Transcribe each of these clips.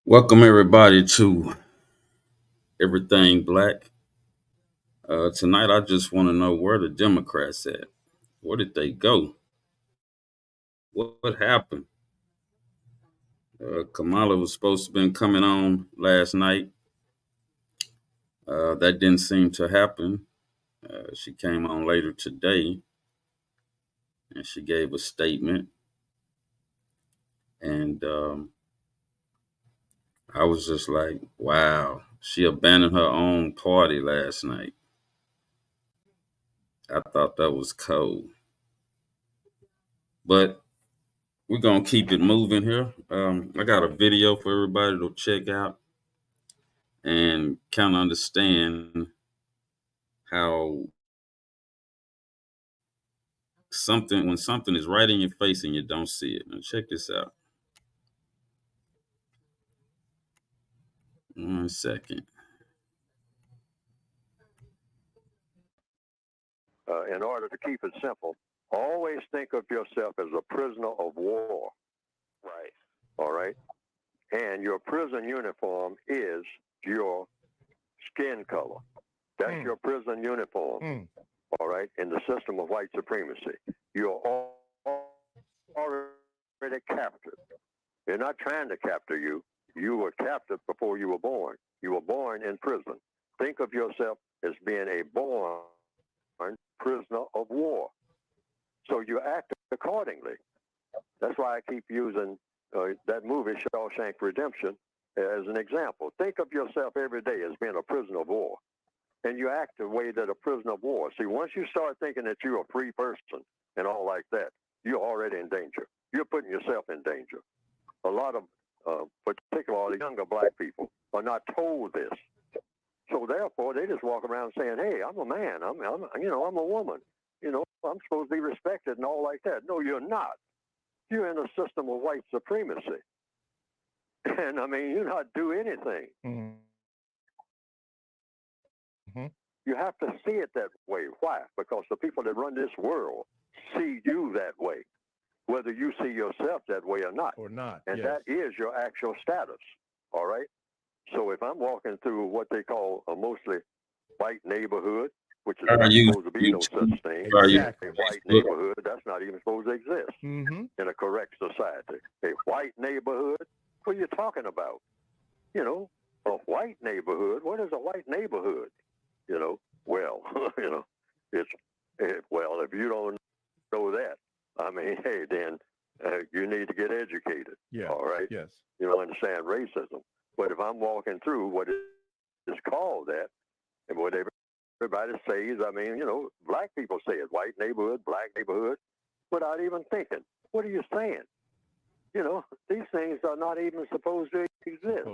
Welcome everybody to Everything Black. Tonight, I just want to know where the Democrats at. Where did they go? What happened? Kamala was supposed to have been coming on last night. That didn't seem to happen. She came on later today, and she gave a statement. And I was just like, wow, she abandoned her own party last night. I thought that was cold. But we're gonna keep it moving here. I got a video for everybody to check out and kind of understand how when something is right in your face and you don't see it. Now check this out. 1 second. In order to keep it simple, always think of yourself as a prisoner of war. Right. All right? And your prison uniform is your skin color. That's your prison uniform. All right? In the system of white supremacy. You're already captured. They're not trying to capture you. You were captured before you were born. You were born in prison. Think of yourself as being a born prisoner of war. So you act accordingly. That's why I keep using that movie, Shawshank Redemption, as an example. Think of yourself every day as being a prisoner of war. And you act the way that a prisoner of war. See, once you start thinking that you're a free person and all like that, you're already in danger. You're putting yourself in danger. A lot of, particularly younger black people, are not told this. So therefore, they just walk around saying, "Hey, I'm a man. I'm a woman. I'm supposed to be respected and all like that." No, you're not. You're in a system of white supremacy, and I mean, you not do anything. You have to see it that way. Why? Because the people that run this world see you that way, whether you see yourself that way or not. And yes. that is your actual status. All right. So if I'm walking through what they call a mostly white neighborhood, which is not supposed to be no such thing, Exactly. a white neighborhood, that's not even supposed to exist in a correct society. A white neighborhood, what are you talking about? A white neighborhood, what is a white neighborhood? Well, if you don't know that, I mean, hey, then you need to get educated. Yeah. All right. Yes. You don't understand racism. But if I'm walking through what is called that, and what everybody says, I mean, black people say it, white neighborhood, black neighborhood, without even thinking. What are you saying? These things are not even supposed to exist.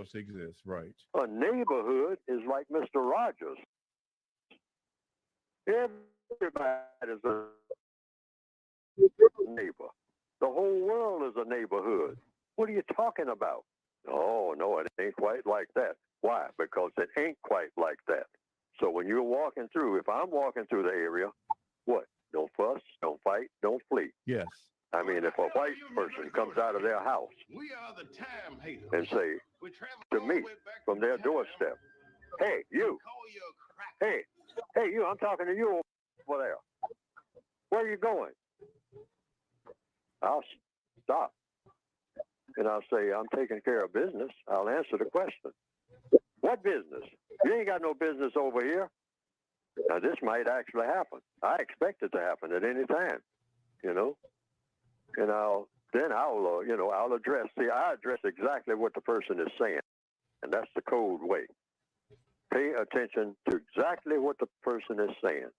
Right. A neighborhood is like Mr. Rogers. Everybody's a neighbor. The whole world is a neighborhood. What are you talking about? Oh, no, it ain't quite like that. Why? Because it ain't quite like that. So when you're walking through, if I'm walking through the area, what? Don't fuss, don't fight, don't flee. Yes. I mean, if a white person comes out of their house and say to me from their doorstep, "Hey, you. Hey, you, I'm talking to you over there. Where are you going?" I'll stop. And I'll say, "I'm taking care of business." I'll answer the question. "What business? You ain't got no business over here." Now, this might actually happen. I expect it to happen at any time, And I'll address. See, I address exactly what the person is saying, and that's the code way. Pay attention to exactly what the person is saying.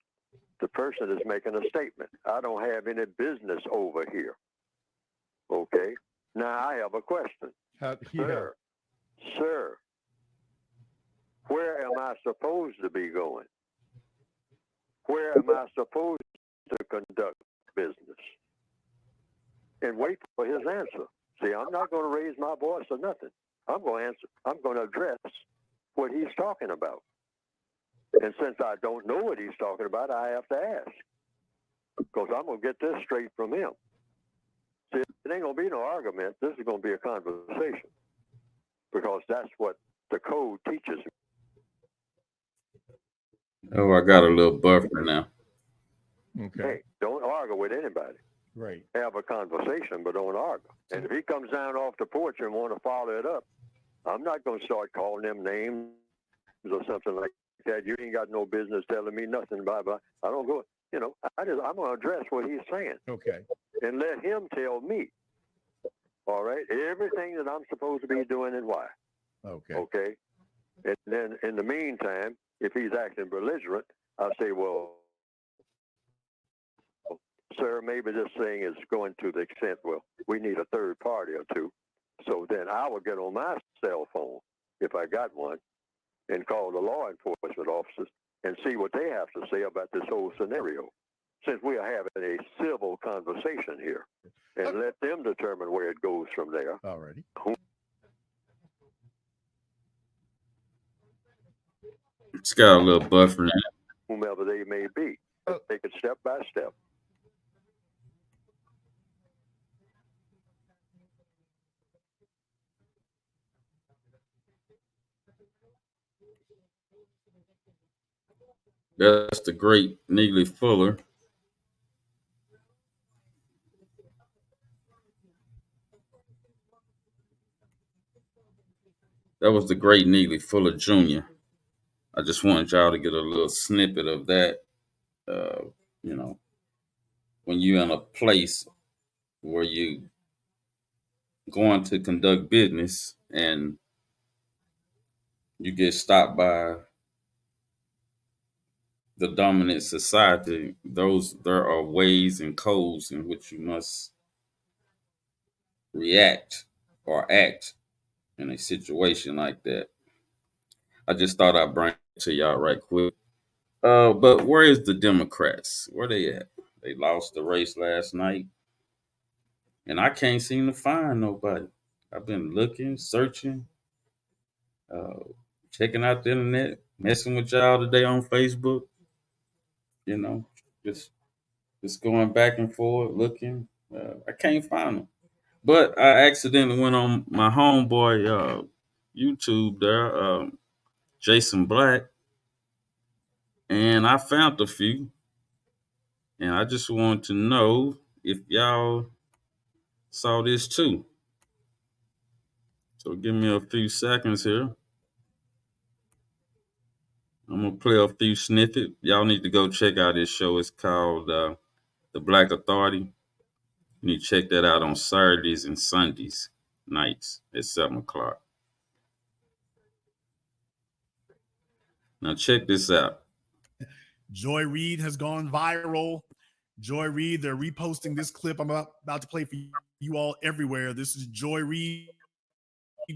The person is making a statement. "I don't have any business over here." Okay. Now I have a question. Sir, where am I supposed to be going? Where am I supposed to conduct business? And wait for his answer. See, I'm not going to raise my voice or nothing. I'm going to answer. I'm going to address what he's talking about. And since I don't know what he's talking about, I have to ask, because I'm going to get this straight from him. See, it ain't going to be no argument. This is going to be a conversation, because that's what the code teaches me. Oh, I got a little buffer now. Okay. Hey, don't argue with anybody. Right. Have a conversation, but don't argue. And if he comes down off the porch and want to follow it up, I'm not going to start calling them names or something like that. You ain't got no business telling me nothing, blah, blah. I don't go, I'm going to address what he's saying. Okay. And let him tell me, all right, everything that I'm supposed to be doing and why. Okay. Okay? And then in the meantime, if he's acting belligerent, I say, well, sir, maybe this thing is going to the extent, well, we need a third party or two. So then I will get on my cell phone, if I got one, and call the law enforcement officers and see what they have to say about this whole scenario, since we are having a civil conversation here, and let them determine where it goes from there. Alrighty. It's got a little buffer in it. Whomever they may be. Take it step by step. That's the great Neely Fuller. That was the great Neely Fuller Jr. I just wanted y'all to get a little snippet of that. When you're in a place where you going to conduct business and you get stopped by the dominant society, there are ways and codes in which you must react or act in a situation like that. I just thought I'd bring it to y'all right quick. But where is the Democrats? Where they at? They lost the race last night, and I can't seem to find nobody. I've been looking, searching, uh, checking out the internet, messing with y'all today on Facebook. You know, just just going back and forth, looking. I can't find them. But I accidentally went on my homeboy YouTube there, Jason Black, and I found a few. And I just want to know if y'all saw this too. So give me a few seconds here. I'm gonna play a few snippets. Y'all need to go check out this show. It's called The Black Authority. You need to check that out on Saturdays and Sundays nights at 7 o'clock. Now check this out. Joy Reid has gone viral. Joy Reid, they're reposting this clip I'm about to play for you all everywhere. This is Joy Reid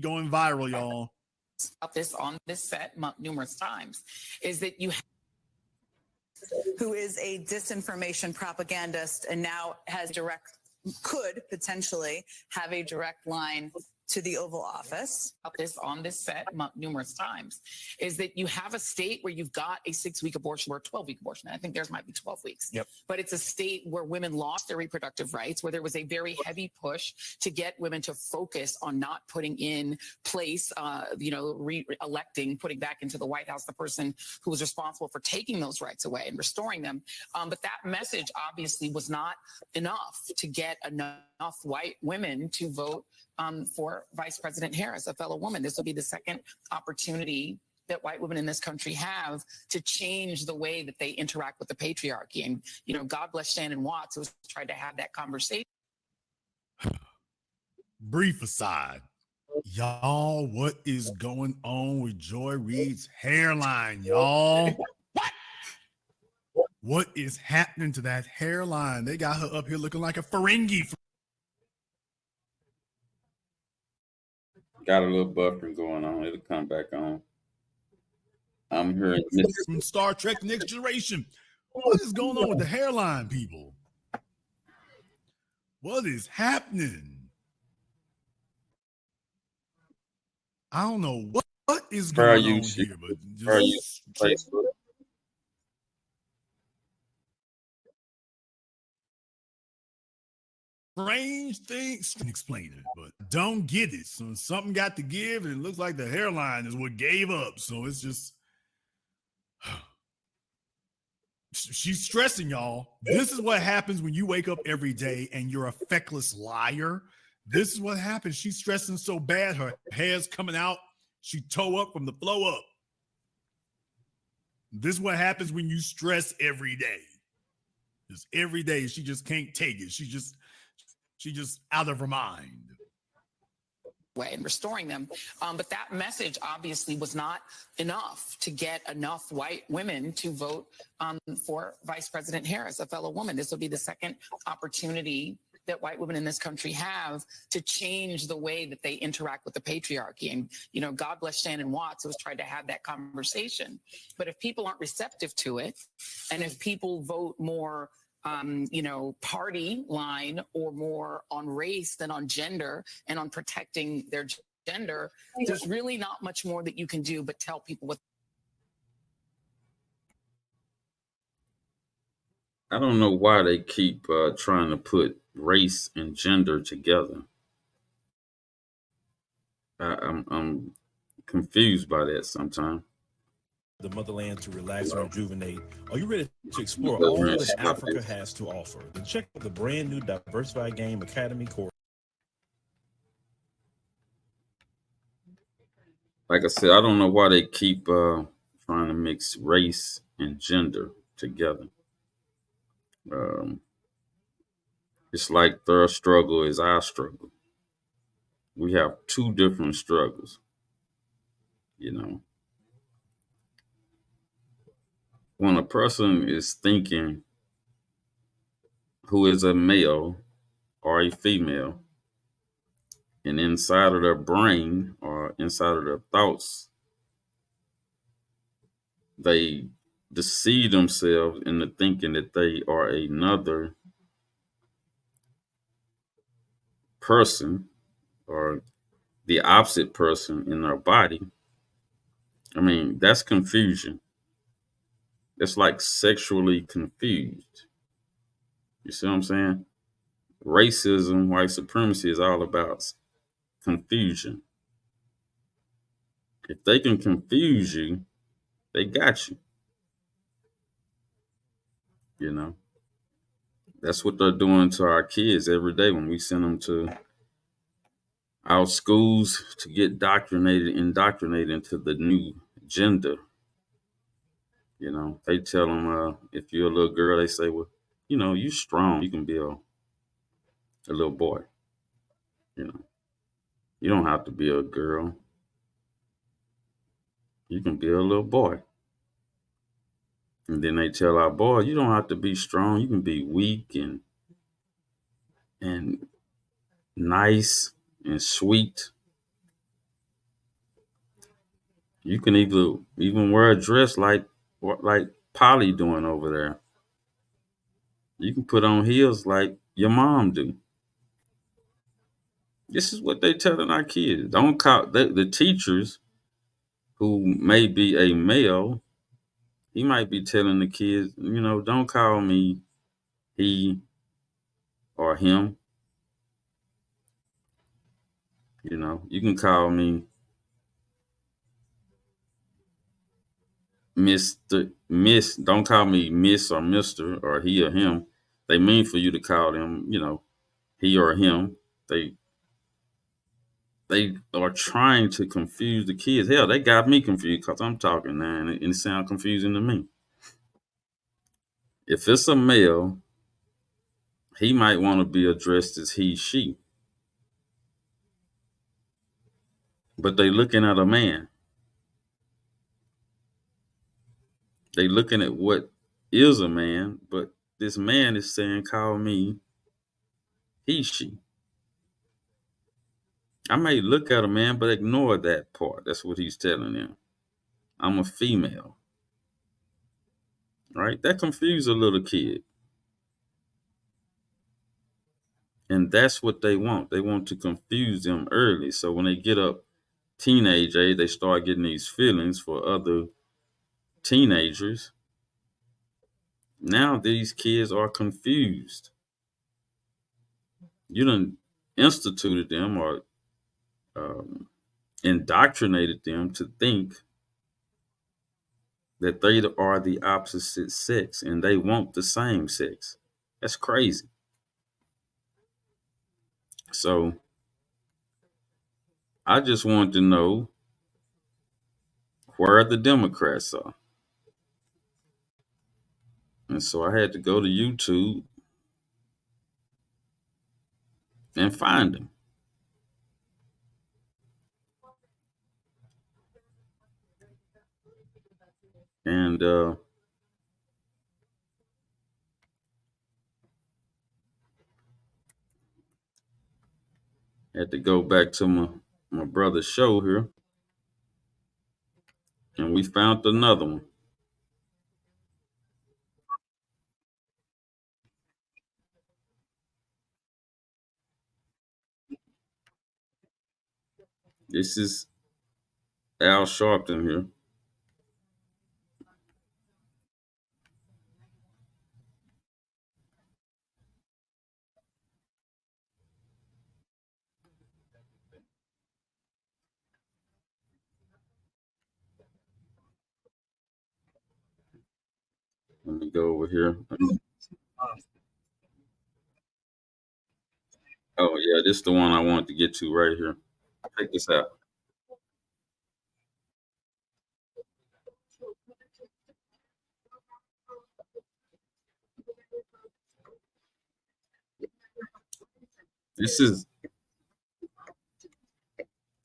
going viral, y'all. About this on this set numerous times is that you who is a disinformation propagandist and now could potentially have a direct line to the Oval Office. about this on this set numerous times is that you have a state where you've got a 6-week abortion or a 12-week abortion. I think theirs might be 12 weeks. Yep. But it's a state where women lost their reproductive rights, where there was a very heavy push to get women to focus on not putting in place, re-electing, putting back into the White House the person who was responsible for taking those rights away and restoring them. But that message obviously was not enough to get enough white women to vote for Vice President Harris, a fellow woman. This will be the second opportunity that white women in this country have to change the way that they interact with the patriarchy. And, God bless Shannon Watts, who's tried to have that conversation. Brief aside, y'all, what is going on with Joy Reid's hairline, y'all? What is happening to that hairline? They got her up here looking like a Ferengi. Got a little buffering going on. It'll come back on. I'm hearing from Star Trek Next Generation. What is going on with the hairline, people? What is happening? I don't know what is Try going on YouTube. here, but Try just Facebook. strange things. Can explain it, but don't get it. So something got to give, and it looks like the hairline is what gave up. So it's just she's stressing, y'all. This is what happens when you wake up every day and you're a feckless liar. This is what happens. She's stressing so bad, her hair's coming out. She toe up from the flow up. This is what happens when you stress every day. Just every day, she just can't take it. She just out of her mind. Way and restoring them. But that message obviously was not enough to get enough white women to vote for Vice President Harris, a fellow woman. This will be the second opportunity that white women in this country have to change the way that they interact with the patriarchy. And, you know, God bless Shannon Watts, who has tried to have that conversation. But if people aren't receptive to it, and if people vote more party line or more on race than on gender and on protecting their gender, there's really not much more that you can do but tell people what. I don't know why they keep trying to put race and gender together. I'm confused by that sometimes. The motherland to relax and rejuvenate. Are you ready to explore all that Africa has to offer? Then check out the brand new Diversified Game Academy course. Like I said, I don't know why they keep trying to mix race and gender together. It's like their struggle is our struggle. We have two different struggles, you know. When a person is thinking who is a male or a female, and inside of their brain or inside of their thoughts, they deceive themselves into thinking that they are another person or the opposite person in their body. I mean, that's confusion. It's like sexually confused. You see what I'm saying? Racism, white supremacy is all about confusion. If they can confuse you, they got you. You know, that's what they're doing to our kids every day when we send them to our schools to get indoctrinated into the new gender. You know, they tell them if you're a little girl, they say, well, you know, you're strong. You can be a little boy. You know, you don't have to be a girl. You can be a little boy. And then they tell our boy, you don't have to be strong. You can be weak and nice and sweet. You can even wear a dress like Polly doing over there. You can put on heels like your mom do. This is what they telling our kids. Don't call the teachers who may be a male. He might be telling the kids, you know, don't call me he or him. You know, you can call me Miss. Don't call me Miss or Mister or he or him. They mean for you to call them, you know, he or him. They are trying to confuse the kids. Hell, they got me confused because I'm talking now and it sounds confusing to me. If it's a male, he might want to be addressed as he, she. But they looking at a man. They looking at what is a man, but this man is saying, call me he, she. I may look at a man, but ignore that part. That's what he's telling them. I'm a female. right? That confused a little kid. And that's what they want. They want to confuse them early. So when they get up teenage age, they start getting these feelings for other teenagers. Now these kids are confused. You done instituted them or um, indoctrinated them to think that they are the opposite sex and they want the same sex. That's crazy. So I just wanted to know where the Democrats are. And so I had to go to YouTube and find them. And had to go back to my brother's show here. And we found another one. This is Al Sharpton here. Let me go over here. Oh yeah, this is the one I wanted to get to right here. Check this out.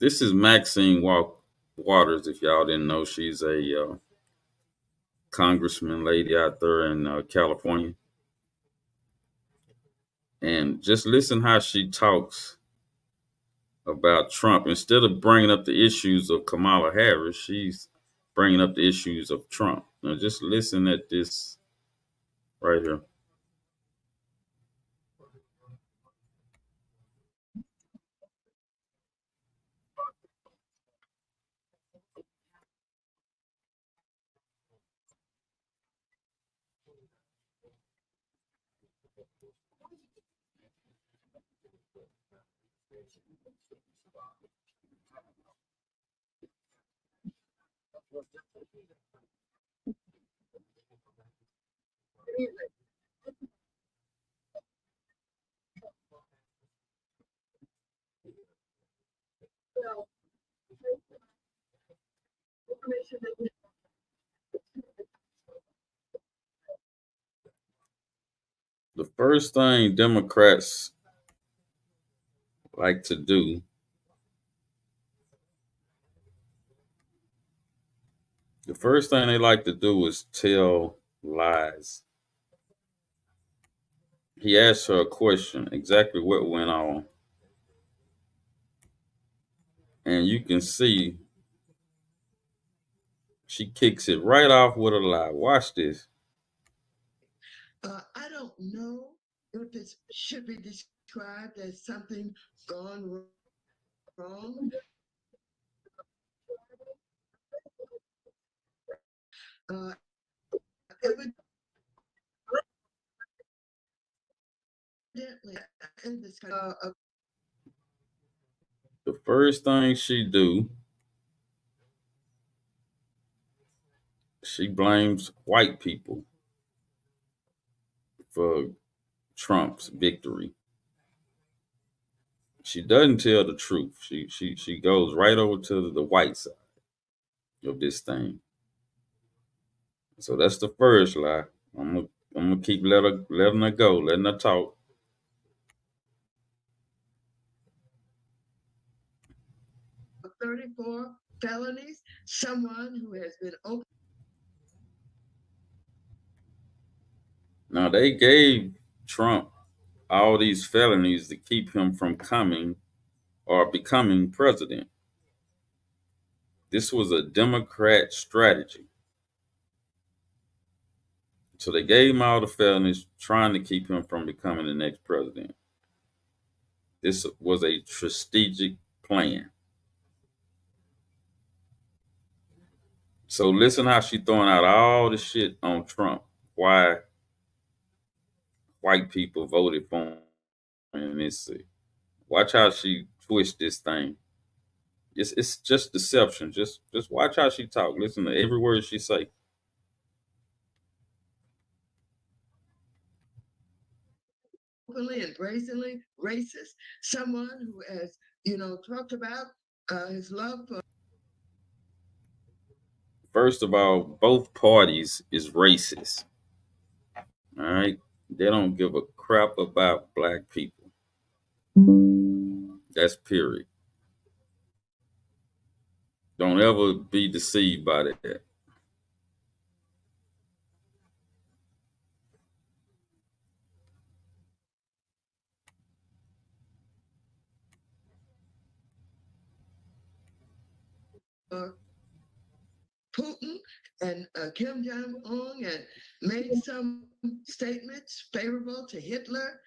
This is Maxine Waters. If y'all didn't know, she's a congressman lady out there in California. And just listen how she talks about Trump. Instead of bringing up the issues of Kamala Harris, she's bringing up the issues of Trump. Now, just listen at this right here. The first thing Democrats like to do, the first thing they like to do is tell lies. He asked her a question, exactly what went on. And you can see she kicks it right off with a lie. Watch this. I don't know if this should be described as something gone wrong. Evidently, in this The first thing she do, she blames white people for Trump's victory. She doesn't tell the truth. She goes right over to the white side of this thing. So that's the first lie. I'm gonna keep letting her go, letting her talk. 34 felonies, someone who has been open. Now they gave Trump all these felonies to keep him from coming or becoming president. This was a Democrat strategy. So they gave him all the felonies, trying to keep him from becoming the next president. This was a strategic plan. So listen how she throwing out all the shit on Trump. Why white people voted for him in Mississippi. Watch how she twist this thing. It's just deception. Just watch how she talk. Listen to every word she say. Openly and brazenly racist. Someone who has, talked about his love for. First of all, both parties is racist. All right, they don't give a crap about black people. That's period. Don't ever be deceived by that. Putin and Kim Jong Un and made some statements favorable to Hitler.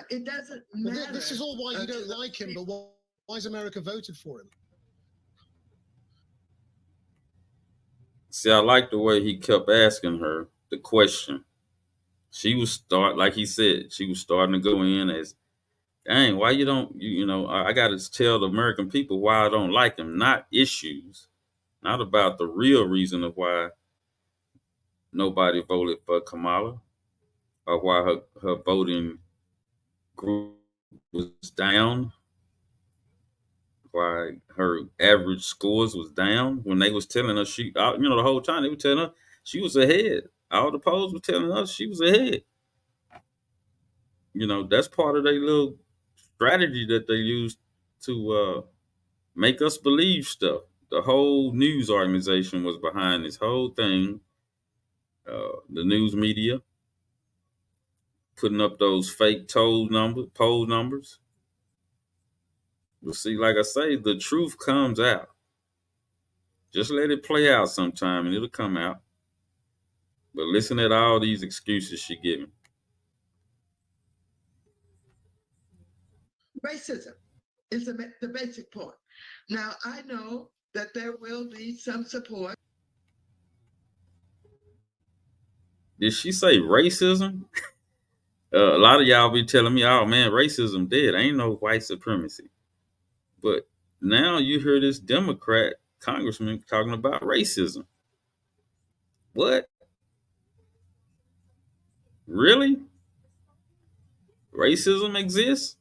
It doesn't matter. This is all why you don't like him, but why has America voted for him? See, I like the way he kept asking her the question. She was like he said, she was starting to go in as, dang, why you don't, I got to tell the American people why I don't like him, not issues, not about the real reason of why nobody voted for Kamala or why her voting group was down, why her average scores was down when they was telling us the whole time they were telling her she was ahead. All the polls were telling us she was ahead. That's part of their little strategy that they use to make us believe stuff. The whole news organization was behind this whole thing. The news media putting up those fake poll numbers. But see, like I say, the truth comes out. Just let it play out sometime and it'll come out. But listen at all these excuses she giving. Racism is the basic point. Now, I know that there will be some support. Did she say racism? A lot of y'all be telling me, oh man, racism dead. Ain't no white supremacy. But now you hear this Democrat congressman talking about racism. What? Really? Racism exists?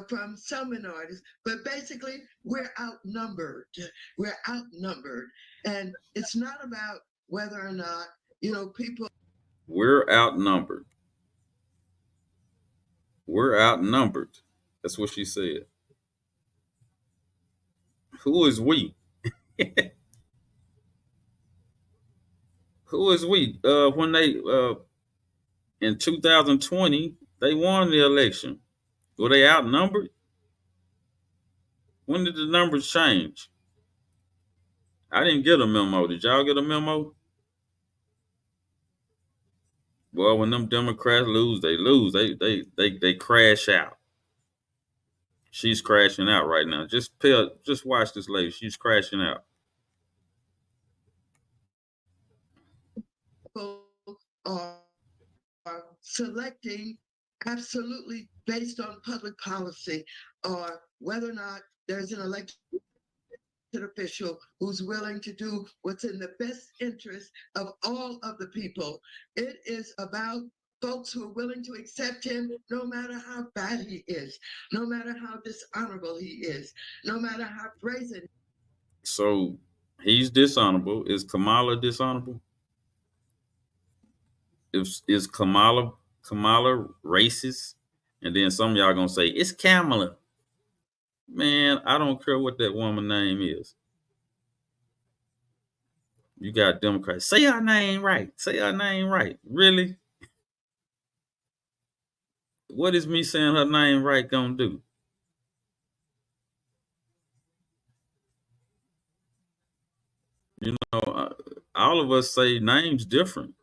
From some minorities, but basically we're outnumbered. We're outnumbered. And it's not about whether or not, people. We're outnumbered. We're outnumbered. That's what she said. Who is we? Who is we? When they in 2020 they won the election. Were they outnumbered? When did the numbers change? I didn't get a memo. Did y'all get a memo? Well, when them Democrats lose, they lose. They crash out. She's crashing out right now. Just watch this lady. She's crashing out. Are selecting absolutely based on public policy or whether or not there's an elected official who's willing to do what's in the best interest of all of the people. It is about folks who are willing to accept him no matter how bad he is, no matter how dishonorable he is, no matter how brazen. So he's dishonorable. Is Kamala dishonorable? Is Kamala racist? And then some of y'all gonna say it's Kamala. Man, I don't care what that woman name is. You got Democrats. Say her name right. Say her name right. Really? what is me saying her name right gonna do? You know, all of us say names different.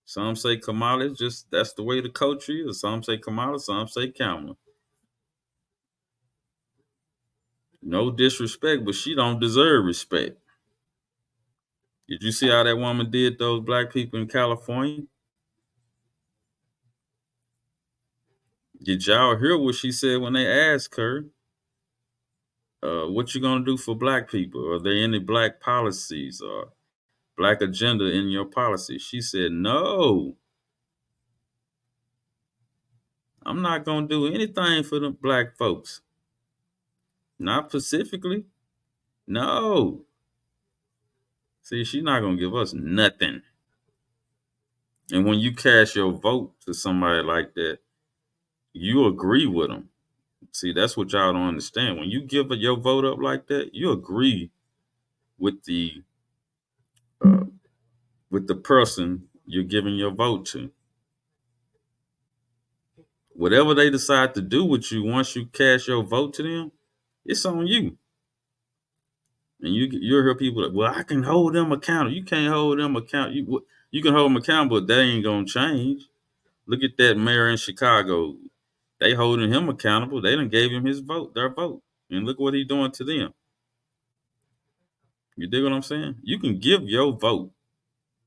Some say Kamala, just that's the way the culture is. Some say Kamala, some say Kamala. No disrespect, but she don't deserve respect. Did you see how that woman did those black people in California? Did y'all hear what she said when they asked her, what you gonna do for black people? Are there any black policies or black agenda in your policy? She said, no, I'm not gonna do anything for the black folks. Not specifically. No. See, she's not gonna give us nothing. And when you cast your vote to somebody like that, you agree with them. See, that's what y'all don't understand. When you give your vote up like that, you agree with the uh, person you're giving your vote to. Whatever they decide to do with you once you cast your vote to them, it's on you. And you'll hear people like, well, I can hold them accountable. You can't hold them accountable. You can hold them accountable, but that ain't gonna change. Look at that mayor in Chicago. They holding him accountable. They done gave him their vote. And look what he's doing to them. You dig what I'm saying? You can give your vote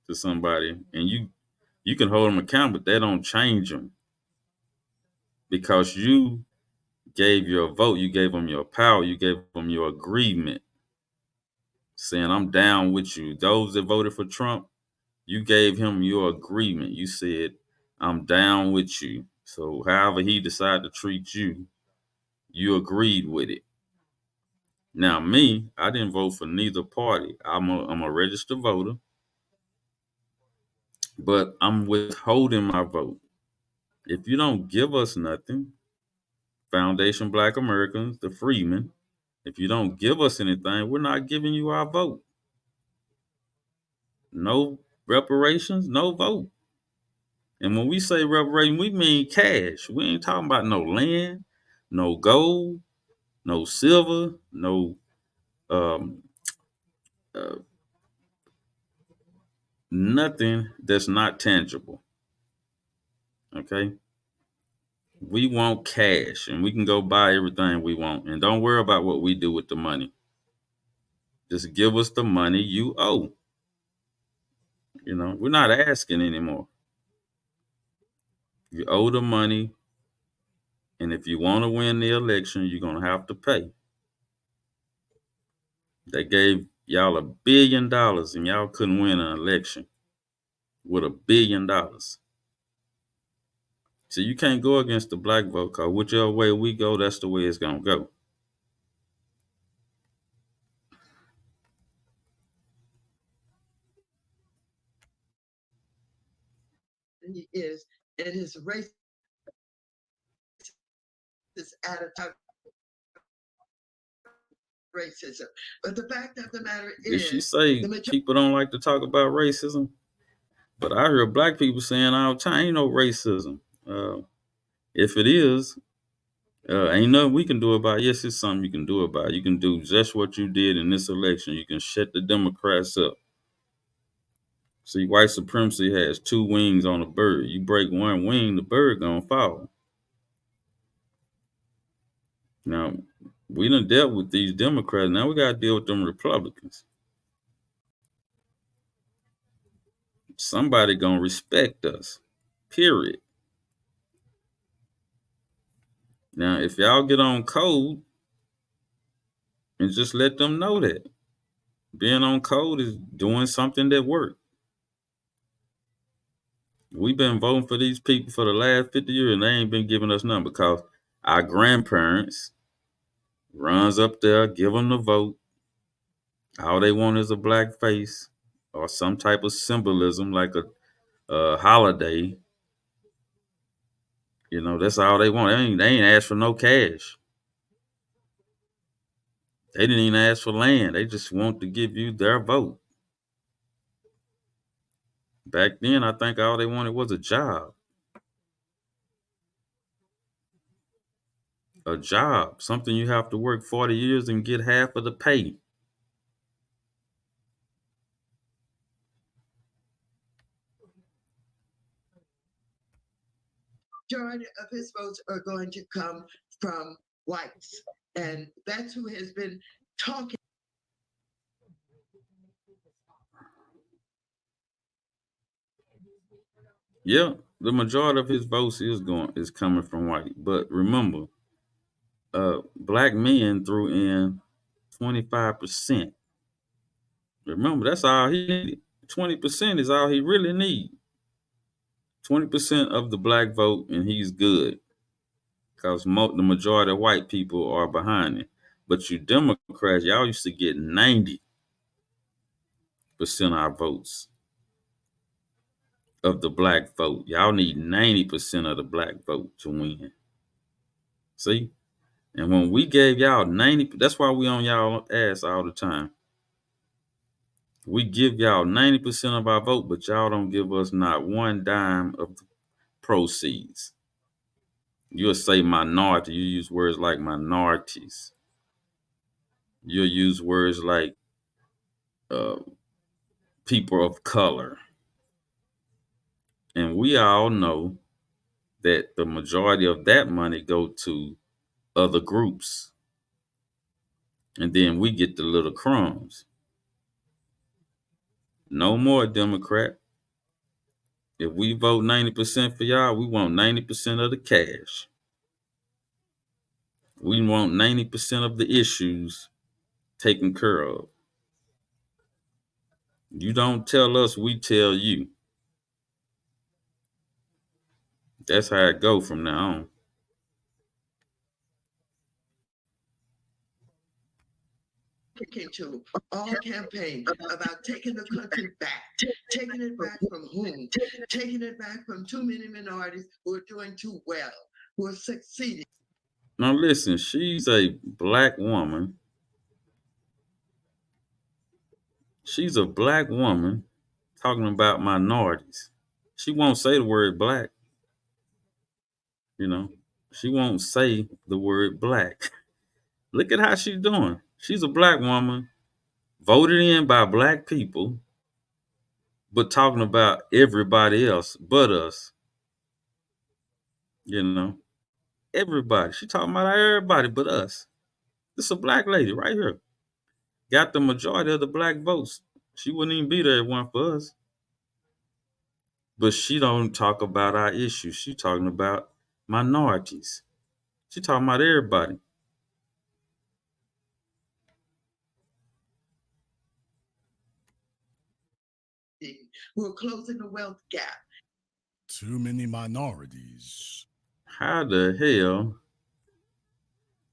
to somebody and you can hold them accountable, but that don't change them. Because you gave your vote, you gave them your power, you gave them your agreement. Saying, I'm down with you. Those that voted for Trump, you gave him your agreement. You said, I'm down with you. So however he decided to treat you, you agreed with it. Now, me, I didn't vote for neither party. I'm a registered voter, but I'm withholding my vote. If you don't give us nothing, Foundation Black Americans, the Freemen, if you don't give us anything, we're not giving you our vote. No reparations, no vote. And when we say reparation, we mean cash. We ain't talking about no land, no gold, no silver, no um, uh, nothing that's not tangible. Okay? We want cash and we can go buy everything we want. And don't worry about what we do with the money. Just give us the money you owe. You know, we're not asking anymore. You owe the money. And if you want to win the election, you're going to have to pay. They gave y'all $1 billion and y'all couldn't win an election with $1 billion. So you can't go against the black vote, because whichever way we go, that's the way it's going to go. He is in his racist attitude, racism. But the fact of the matter Did is, she say people don't like to talk about racism? But I hear black people saying all the time, ain't no racism. If it is, ain't nothing we can do about it. Yes, it's something you can do about it. You can do just what you did in this election. You can shut the Democrats up. See, white supremacy has two wings on a bird. You break one wing, the bird gonna fall. Now, we done dealt with these Democrats. Now we gotta deal with them Republicans. Somebody gonna respect us. Period. Now, if y'all get on code and just let them know that being on code is doing something that works. We've been voting for these people for the last 50 years and they ain't been giving us none, because our grandparents runs up there, give them the vote. All they want is a black face or some type of symbolism like a holiday. You know, that's all they want. They ain't asked for no cash. They didn't even ask for land. They just want to give you their vote. Back then, I think all they wanted was a job. a job, something you have to work 40 years and get half of the pay. Majority of his votes are going to come from whites. And that's who has been talking. Yeah, the majority of his votes is coming from white. But remember, black men threw in 25%. Remember, that's all he needed. 20% is all he really needs. 20% of the black vote, and he's good. Because the majority of white people are behind it. But you Democrats, y'all used to get 90% of our votes of the black vote. Y'all need 90% of the black vote to win. See? And when we gave y'all 90, that's why we on y'all ass all the time. We give y'all 90% of our vote, but y'all don't give us not one dime of the proceeds. You'll say minority. You use words like minorities. You'll use words like people of color. And we all know that the majority of that money go to other groups. And then we get the little crumbs. No more Democrat. If we vote 90% for y'all, we want 90% of the cash. We want 90% of the issues taken care of. You don't tell us, we tell you. That's how it go from now on. To all campaign about taking the country back. Taking it back from whom? Taking it back from too many minorities who are doing too well, who are succeeding. Now listen, she's a black woman. She's a black woman talking about minorities. She won't say the word black. You know, she won't say the word black. Look at how she's doing. She's a black woman, voted in by black people, but talking about everybody else but us. You know, everybody. She talking about everybody but us. This is a black lady right here. Got the majority of the black votes. She wouldn't even be there if it weren't for us. But she don't talk about our issues. She talking about minorities. She talking about everybody. Who are closing the wealth gap. Too many minorities. How the hell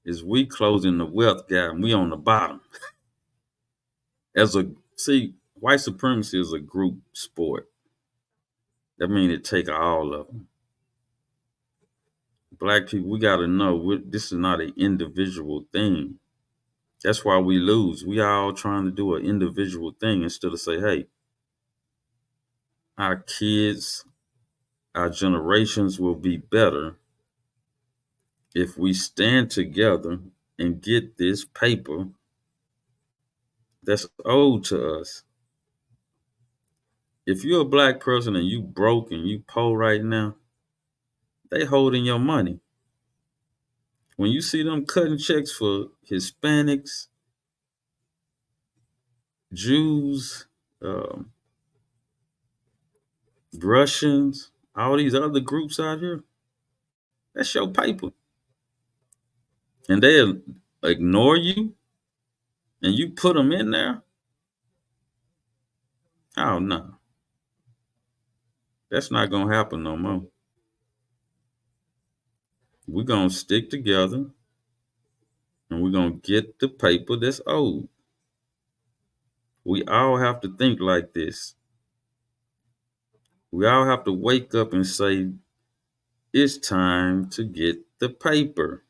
is we closing the wealth gap and we on the bottom? White supremacy is a group sport. That means it take all of them. Black people, we got to know this is not an individual thing. That's why we lose. We all trying to do an individual thing instead of say, hey, our kids, our generations will be better if we stand together and get this paper that's owed to us. If you're a black person and you broke and you poor right now, they holding your money. When you see them cutting checks for Hispanics, Jews, Russians, all these other groups out here, that's your paper. And they'll ignore you and you put them in there? Oh, no. That's not going to happen no more. We're going to stick together and we're going to get the paper that's owed. We all have to think like this. We all have to wake up and say, it's time to get the paper.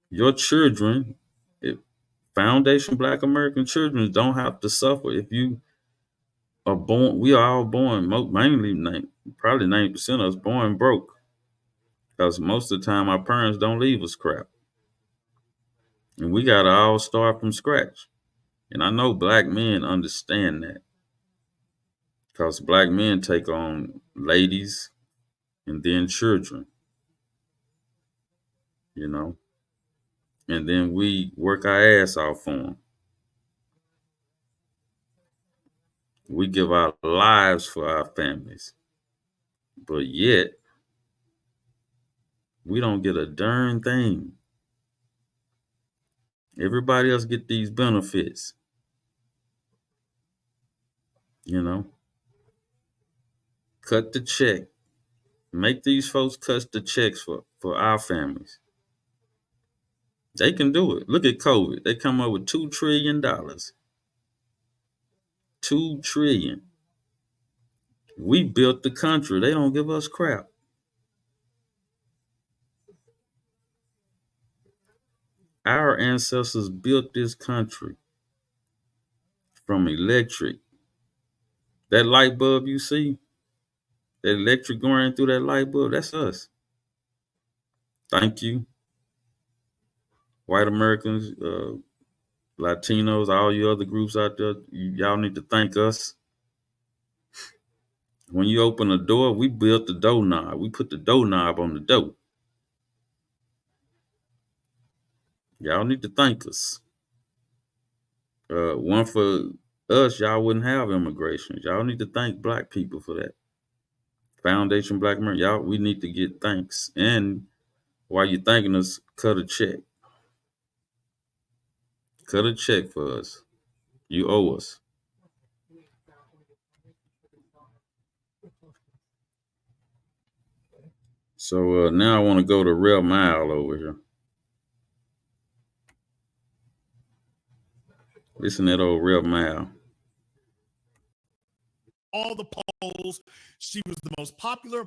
Your children, if Foundation Black American Children, don't have to suffer. If you are born, we are all born, mainly, probably 90% of us born broke. Because most of the time, our parents don't leave us crap. And we got to all start from scratch. And I know black men understand that. Because black men take on ladies and then children, you know, and then we work our ass off for them. We give our lives for our families, but yet we don't get a darn thing. Everybody else get these benefits, you know. Cut the check. Make these folks cut the checks for our families. They can do it. Look at COVID. They come up with $2 trillion. $2 trillion. We built the country. They don't give us crap. Our ancestors built this country from electric. That light bulb you see, that electric going through that light bulb, that's us. Thank you, white Americans, Latinos, all you other groups out there. Y'all need to thank us. When you open a door, we built the doorknob. We put the doorknob on the door. Y'all need to thank us. One for us, y'all wouldn't have immigration. Y'all need to thank black people for that. Foundation Black America, y'all, we need to get thanks. And while you're thanking us, cut a check. Cut a check for us. You owe us. So now I want to go to Real Mile over here. Listen to that old Real Mile. All the polls, she was the most popular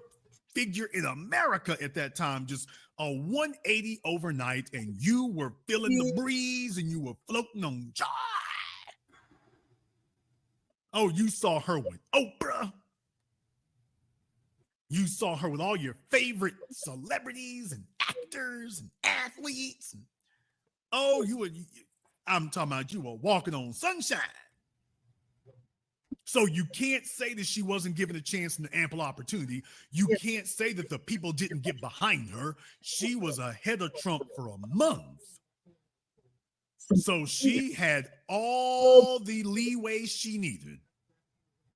figure in America at that time. Just a 180 overnight, and you were feeling the breeze and you were floating on joy. Oh, you saw her with Oprah. You saw her with all your favorite celebrities and actors and athletes. And, oh, I'm talking about you were walking on sunshine. So you can't say that she wasn't given a chance and an ample opportunity. You can't say that the people didn't get behind her. She was ahead of Trump for a month. So she had all the leeway she needed.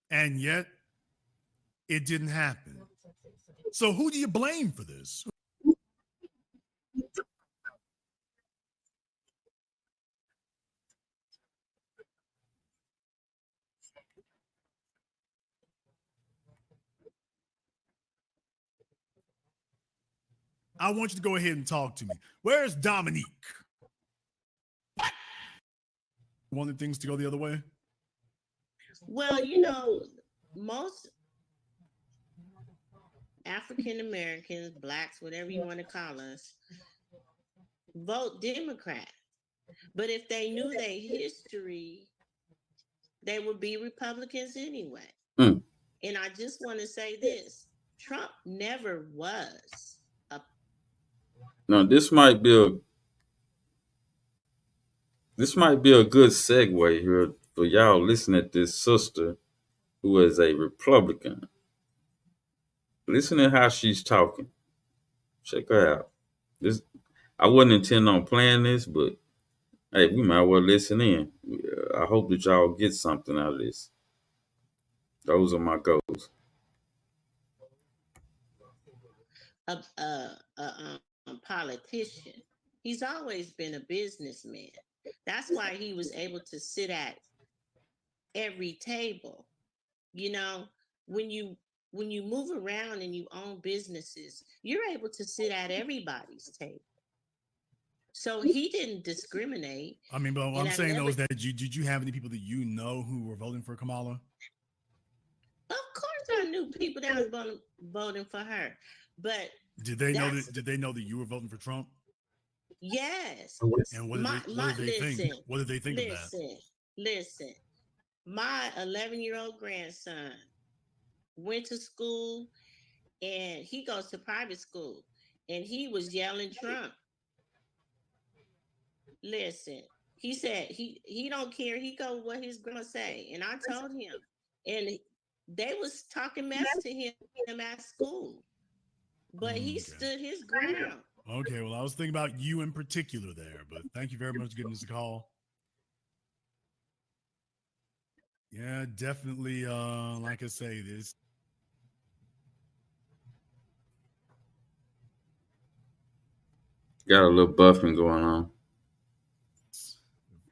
And yet, it didn't happen. So who do you blame for this? I want you to go ahead and talk to me. Where's Dominique? Wanted things to go the other way? Well, you know, most African Americans, blacks, whatever you want to call us, vote Democrat. But if they knew their history, they would be Republicans anyway. Mm. And I just want to say this: Trump never was a. Now this might be a good segue here for y'all listening at this sister who is a Republican. Listen to how she's talking. Check her out. This I wasn't intending on playing this, but hey, we might well listen in. I hope that y'all get something out of this. Those are my goals. A politician. He's always been a businessman. That's why he was able to sit at every table. You know, when you move around and you own businesses, you're able to sit at everybody's table. So he didn't discriminate. I mean, but what I'm saying though is that did you have any people that you know who were voting for Kamala? Of course, I knew people that was voting for her, but did they know that? Did they know that you were voting for Trump? Yes. And what did they think? What did they think of that? Listen. My 11-year-old grandson went to school, and he goes to private school. and he was yelling Trump. Listen, he said he don't care. He go what his grandma say, and I told him, and they was talking mess to him at school, but he stood his ground. Okay, well, I was thinking about you in particular there, but thank you very much for giving us a call. Yeah, definitely. Like I say, this. Got a little buffing going on.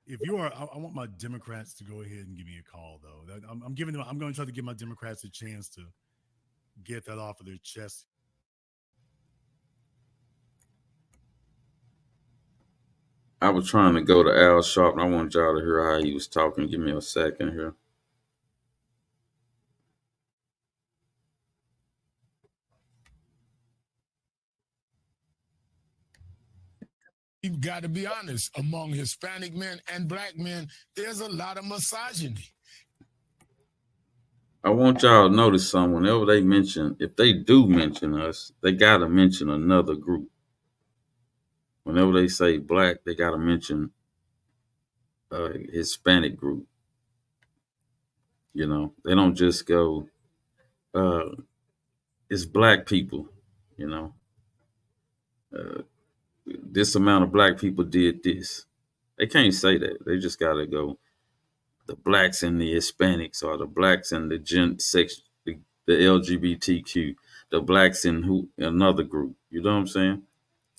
If you are, I want my Democrats to go ahead and give me a call, though. I'm giving them. I'm going to try to give my Democrats a chance to get that off of their chest. I was trying to go to Al Sharpton. I want y'all to hear how he was talking. Give me a second here. You've got to be honest. Among Hispanic men and black men, there's a lot of misogyny. I want y'all to notice something. Whenever they mention, if they do mention us, they got to mention another group. Whenever they say black, they got to mention a Hispanic group. You know, they don't just go, it's black people, you know. This amount of black people did this. They can't say that. They just got to go, the blacks and the Hispanics, or the blacks and the the LGBTQ, the blacks in another group. You know what I'm saying?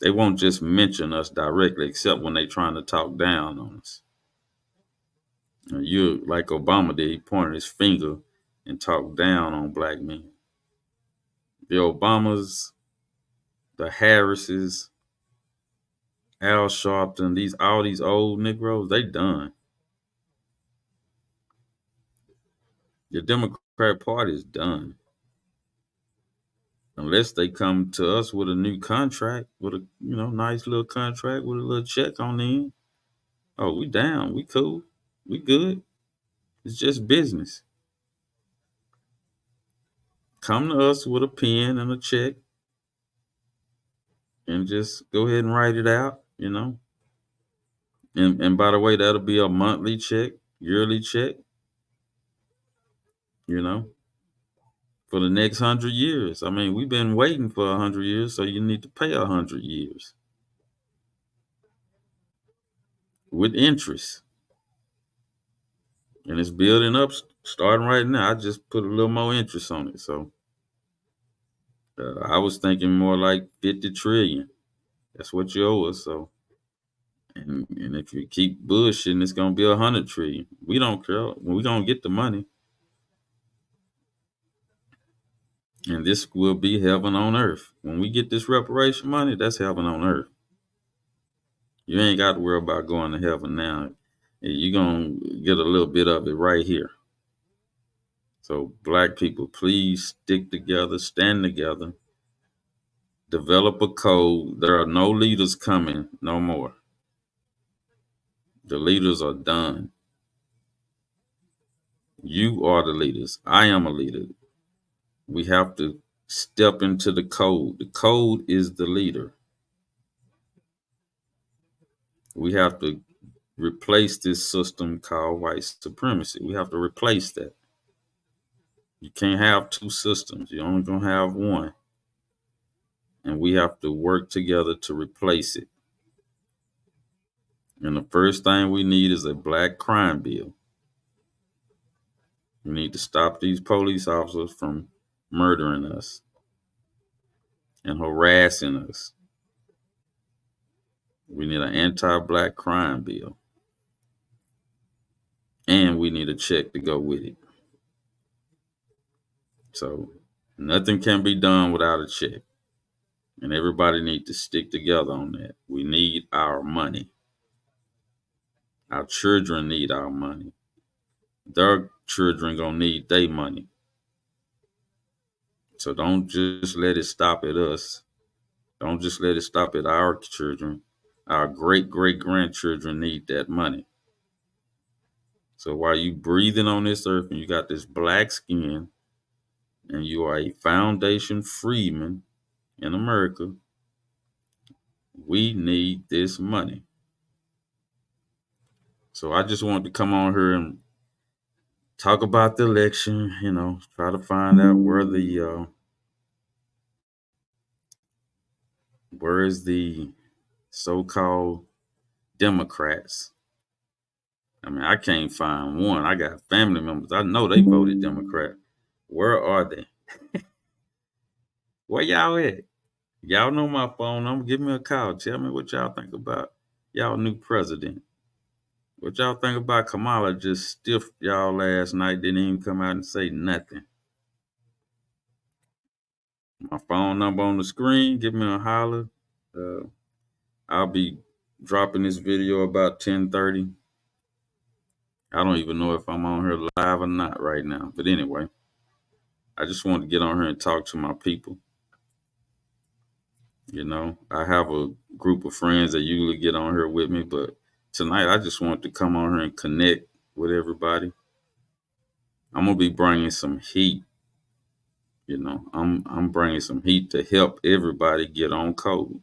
They won't just mention us directly, except when they trying to talk down on us. You, like Obama did, he pointed his finger and talked down on black men. The Obamas, the Harrises, Al Sharpton, all these old Negroes, they done. The Democrat Party is done. Unless they come to us with a new contract, with a nice little contract with a little check on the end. Oh, we down. We cool. We good. It's just business. Come to us with a pen and a check and just go ahead and write it out, And by the way, that'll be a monthly check, yearly check, for the next 100 years. I mean, we've been waiting for 100 years, so you need to pay 100 years with interest. And it's building up, starting right now. I just put a little more interest on it. So I was thinking more like 50 trillion. That's what you owe us. So, and if you keep bullshitting, it's going to be 100 trillion. We don't care. We're going to get the money. And this will be heaven on earth. When we get this reparation money, that's heaven on earth. You ain't got to worry about going to heaven now. You're going to get a little bit of it right here. So black people, please stick together, stand together, develop a code. There are no leaders coming no more. The leaders are done. You are the leaders. I am a leader. We have to step into the code. The code is the leader. We have to replace this system called white supremacy. We have to replace that. You can't have two systems. You're only going to have one. And we have to work together to replace it. And the first thing we need is a black crime bill. We need to stop these police officers from murdering us and harassing us. We need an anti-black crime bill. And we need a check to go with it. So nothing can be done without a check. And everybody needs to stick together on that. We need our money. Our children need our money. Their children gonna need their money. So don't just let it stop at us. Don't just let it stop at our children. Our great-great-grandchildren need that money. So while you breathing on this earth and you got this black skin and you are a foundation freeman in America, We need this money. So I just wanted to come on here and talk about the election, try to find out where is the so-called Democrats. I mean, I can't find one. I got family members. I know they voted Democrat. Where are they? Where y'all at? Y'all know my phone number. Give me a call. Tell me what y'all think about y'all new president. What y'all think about Kamala just stiffed y'all last night, didn't even come out and say nothing. My phone number on the screen. Give me a holler. Uh, I'll be dropping this video about 10:30. I don't even know if I'm on here live or not right now. But anyway, I just wanted to get on here and talk to my people. I have a group of friends that usually get on here with me, but tonight I just wanted to come on here and connect with everybody. I'm gonna be bringing some heat. I'm bringing some heat to help everybody get on code.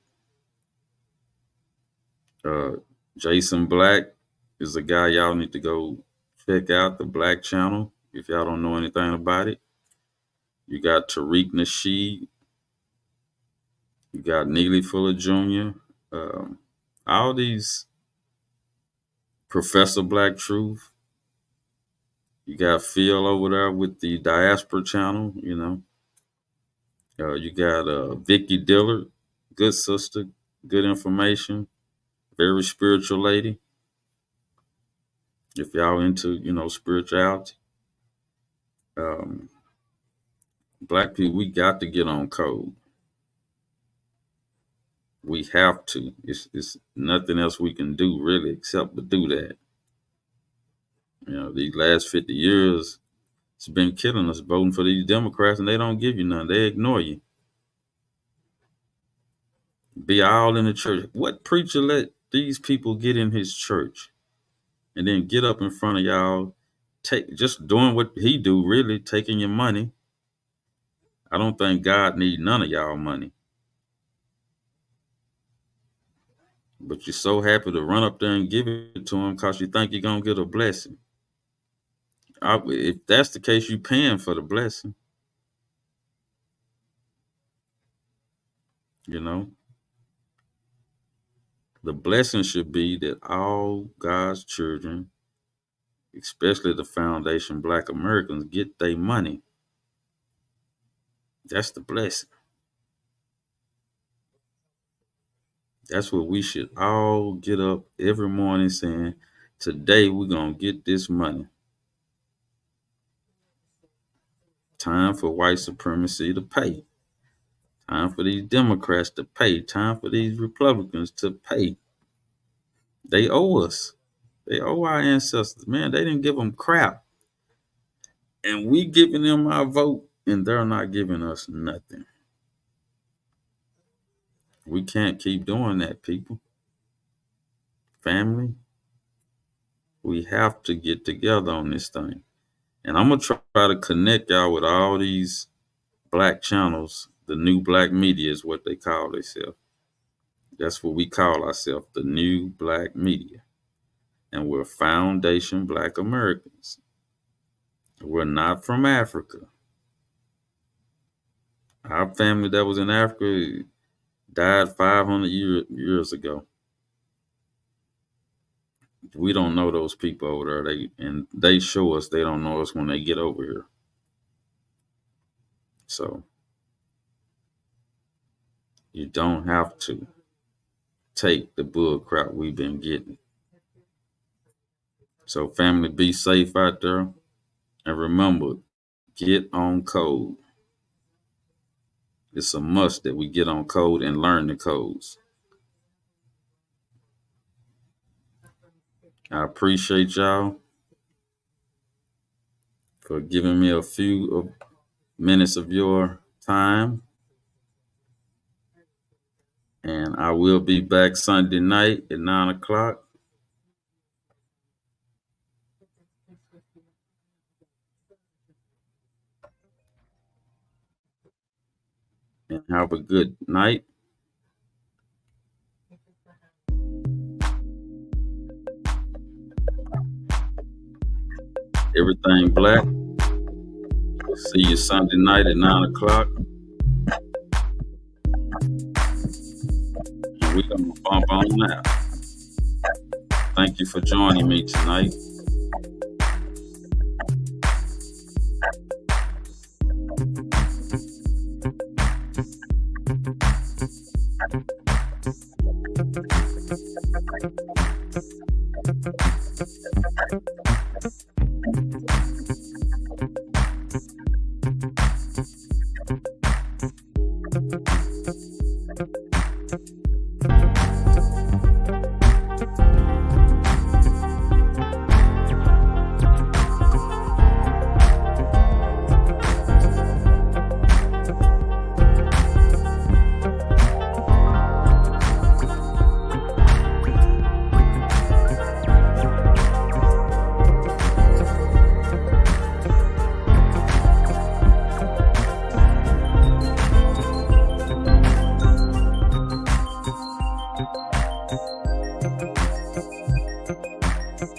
Jason Black is a guy y'all need to go check out, the Black channel, if y'all don't know anything about it. You got Tariq Nasheed. You got Neely Fuller Jr. All these Professor Black Truth. You got Phil over there with the Diaspora channel, you got Vicky Dillard, good sister, good information, very spiritual lady. If y'all into, spirituality. Black people, we got to get on code. We have to. It's nothing else we can do really except to do that. These last 50 years, it's been killing us voting for these Democrats, and they don't give you none. They ignore you. Be all in the church. What preacher let these people get in his church and then get up in front of y'all, just doing what he do, really taking your money? I don't think God need none of y'all money. But you're so happy to run up there and give it to him because you think you're going to get a blessing. If that's the case, you paying for the blessing. The blessing should be that all God's children, especially the foundation Black Americans, get their money. That's the blessing. That's what we should all get up every morning saying, today we're going to get this money. Time for white supremacy to pay. Time for these Democrats to pay. Time for these Republicans to pay. They owe us. They owe our ancestors. Man, they didn't give them crap. And we giving them our vote, and they're not giving us nothing. We can't keep doing that, people. Family, we have to get together on this thing. And I'm going to try to connect y'all with all these Black channels. The new Black media is what they call themselves. That's what we call ourselves, the new Black media. And we're Foundation Black Americans. We're not from Africa. Our family that was in Africa died 500 years ago. We don't know those people over there. They show us they don't know us when they get over here. So you don't have to take the bull crap we've been getting. So family, be safe out there. And remember, get on code. It's a must that we get on code and learn the codes. I appreciate y'all for giving me a few minutes of your time. And I will be back Sunday night at 9 o'clock. And have a good night. Everything Black. See you Sunday night at 9 o'clock. And we're going to bump on out. Thank you for joining me tonight.